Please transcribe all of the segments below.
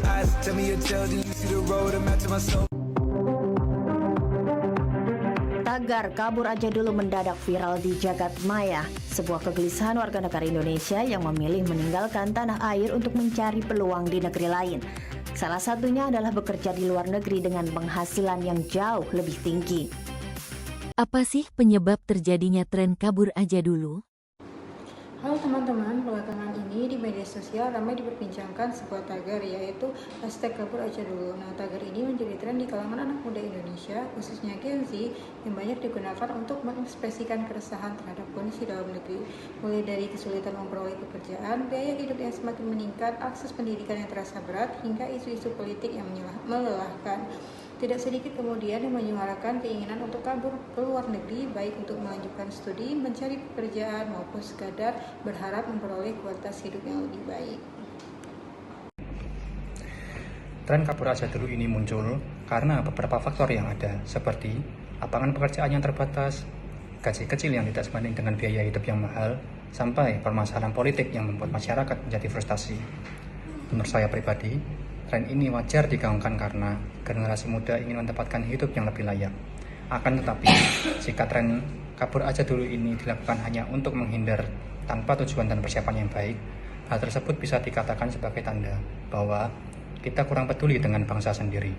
my eyes. Tell me your tale, do you see the road I'm at to my soul? Tagar kabur aja dulu mendadak viral di jagat maya. Sebuah kegelisahan warga negara Indonesia yang memilih meninggalkan tanah air untuk mencari peluang di negeri lain. Salah satunya adalah bekerja di luar negeri dengan penghasilan yang jauh lebih tinggi. Apa sih penyebab terjadinya tren kabur aja dulu? Halo teman-teman, belakangan ini di media sosial ramai diperbincangkan sebuah tagar yaitu #kabur aja dulu. Nah, tagar ini menjadi tren di kalangan anak muda Indonesia, khususnya Gen Z, yang banyak digunakan untuk mengekspresikan keresahan terhadap kondisi dalam negeri. Mulai dari kesulitan memperoleh pekerjaan, biaya hidup yang semakin meningkat, akses pendidikan yang terasa berat, hingga isu-isu politik yang melelahkan. Tidak sedikit kemudian yang menyuarakan keinginan untuk kabur ke luar negeri, baik untuk melanjutkan studi, mencari pekerjaan, maupun sekadar berharap memperoleh kualitas hidup yang lebih baik. Tren kabur aja dulu ini muncul karena beberapa faktor yang ada, seperti lapangan pekerjaan yang terbatas, gaji kecil yang tidak sebanding dengan biaya hidup yang mahal, sampai permasalahan politik yang membuat masyarakat menjadi frustasi. Menurut saya pribadi, tren ini wajar digaungkan karena generasi muda ingin mendapatkan hidup yang lebih layak. Akan tetapi, jika tren kabur aja dulu ini dilakukan hanya untuk menghindar tanpa tujuan dan persiapan yang baik, hal tersebut bisa dikatakan sebagai tanda bahwa kita kurang peduli dengan bangsa sendiri.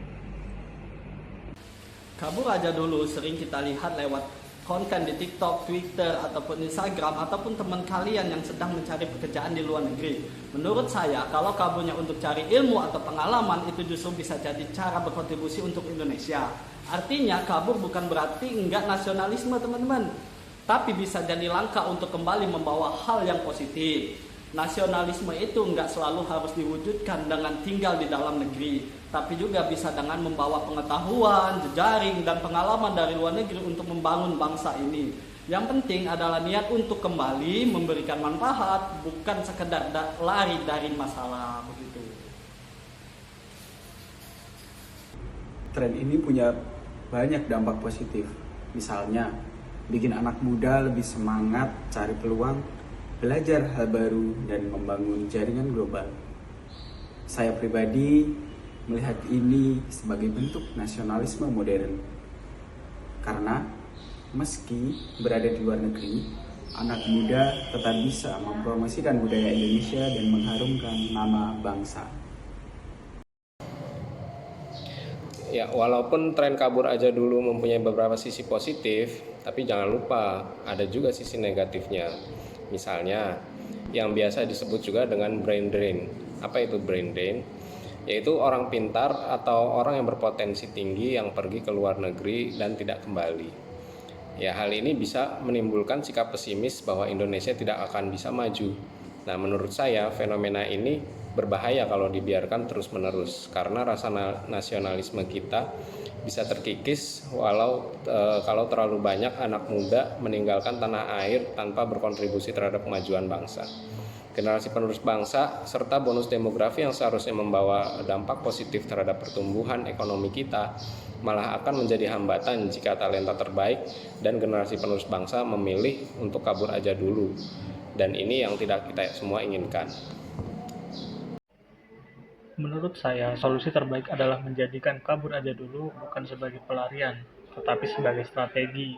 Kabur aja dulu sering kita lihat lewat konten di TikTok, Twitter, ataupun Instagram, ataupun teman kalian yang sedang mencari pekerjaan di luar negeri. Menurut saya, kalau kaburnya untuk cari ilmu atau pengalaman, itu justru bisa jadi cara berkontribusi untuk Indonesia. Artinya, kabur bukan berarti enggak nasionalisme, teman-teman. Tapi bisa jadi langkah untuk kembali membawa hal yang positif. Nasionalisme itu enggak selalu harus diwujudkan dengan tinggal di dalam negeri, tapi juga bisa dengan membawa pengetahuan, jejaring, dan pengalaman dari luar negeri untuk membangun bangsa ini. Yang penting adalah niat untuk kembali memberikan manfaat, bukan sekedar lari dari masalah begitu. Tren ini punya banyak dampak positif, misalnya bikin anak muda lebih semangat cari peluang, belajar hal baru, dan membangun jaringan global. Saya pribadi melihat ini sebagai bentuk nasionalisme modern. Karena meski berada di luar negeri, anak muda tetap bisa mempromosikan budaya Indonesia dan mengharumkan nama bangsa. Ya, walaupun tren kabur aja dulu mempunyai beberapa sisi positif, tapi jangan lupa ada juga sisi negatifnya. Misalnya, yang biasa disebut juga dengan brain drain. Apa itu brain drain? Yaitu orang pintar atau orang yang berpotensi tinggi yang pergi ke luar negeri dan tidak kembali. Ya, hal ini bisa menimbulkan sikap pesimis bahwa Indonesia tidak akan bisa maju. Nah, menurut saya fenomena ini berbahaya kalau dibiarkan terus-menerus, karena rasa nasionalisme kita bisa terkikis kalau terlalu banyak anak muda meninggalkan tanah air tanpa berkontribusi terhadap kemajuan bangsa. Generasi penerus bangsa serta bonus demografi yang seharusnya membawa dampak positif terhadap pertumbuhan ekonomi kita malah akan menjadi hambatan jika talenta terbaik dan generasi penerus bangsa memilih untuk kabur aja dulu. Dan ini yang tidak kita semua inginkan. Menurut saya, solusi terbaik adalah menjadikan kabur aja dulu bukan sebagai pelarian, tetapi sebagai strategi.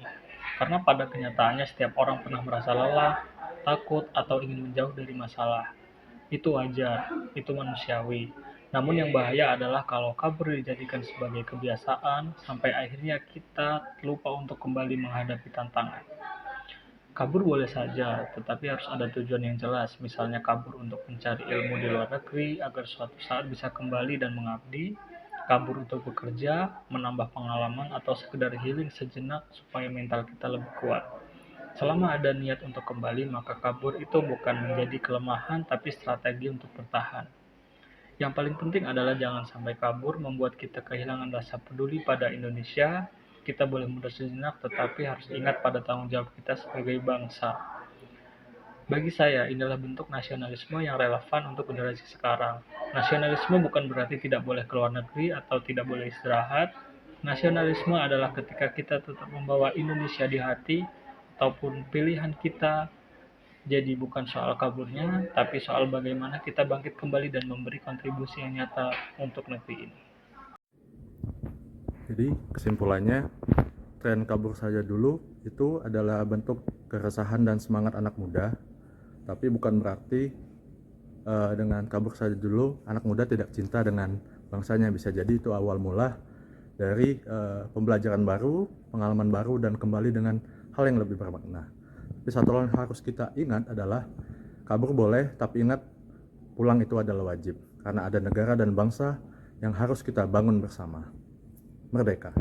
Karena pada kenyataannya setiap orang pernah merasa lelah, takut, atau ingin menjauh dari masalah. Itu wajar, itu manusiawi. Namun yang bahaya adalah kalau kabur dijadikan sebagai kebiasaan, sampai akhirnya kita lupa untuk kembali menghadapi tantangan. Kabur boleh saja, tetapi harus ada tujuan yang jelas, misalnya kabur untuk mencari ilmu di luar negeri agar suatu saat bisa kembali dan mengabdi, kabur untuk bekerja, menambah pengalaman, atau sekedar healing sejenak supaya mental kita lebih kuat. Selama ada niat untuk kembali, maka kabur itu bukan menjadi kelemahan, tapi strategi untuk bertahan. Yang paling penting adalah jangan sampai kabur membuat kita kehilangan rasa peduli pada Indonesia. Kita boleh mundur sejenak, tetapi harus ingat pada tanggung jawab kita sebagai bangsa. Bagi saya, inilah bentuk nasionalisme yang relevan untuk generasi sekarang. Nasionalisme bukan berarti tidak boleh keluar negeri atau tidak boleh istirahat. Nasionalisme adalah ketika kita tetap membawa Indonesia di hati, ataupun pilihan kita Jadi bukan soal kaburnya, tapi soal bagaimana kita bangkit kembali dan memberi kontribusi yang nyata untuk negeri ini. Jadi kesimpulannya, tren kabur saja dulu itu adalah bentuk keresahan dan semangat anak muda, tapi bukan berarti dengan kabur saja dulu anak muda tidak cinta dengan bangsanya. Bisa jadi itu awal mula dari pembelajaran baru, pengalaman baru, dan kembali dengan hal yang lebih bermakna. Tapi satu hal yang harus kita ingat adalah kabur boleh, tapi ingat pulang itu adalah wajib, karena ada negara dan bangsa yang harus kita bangun bersama. Merdeka!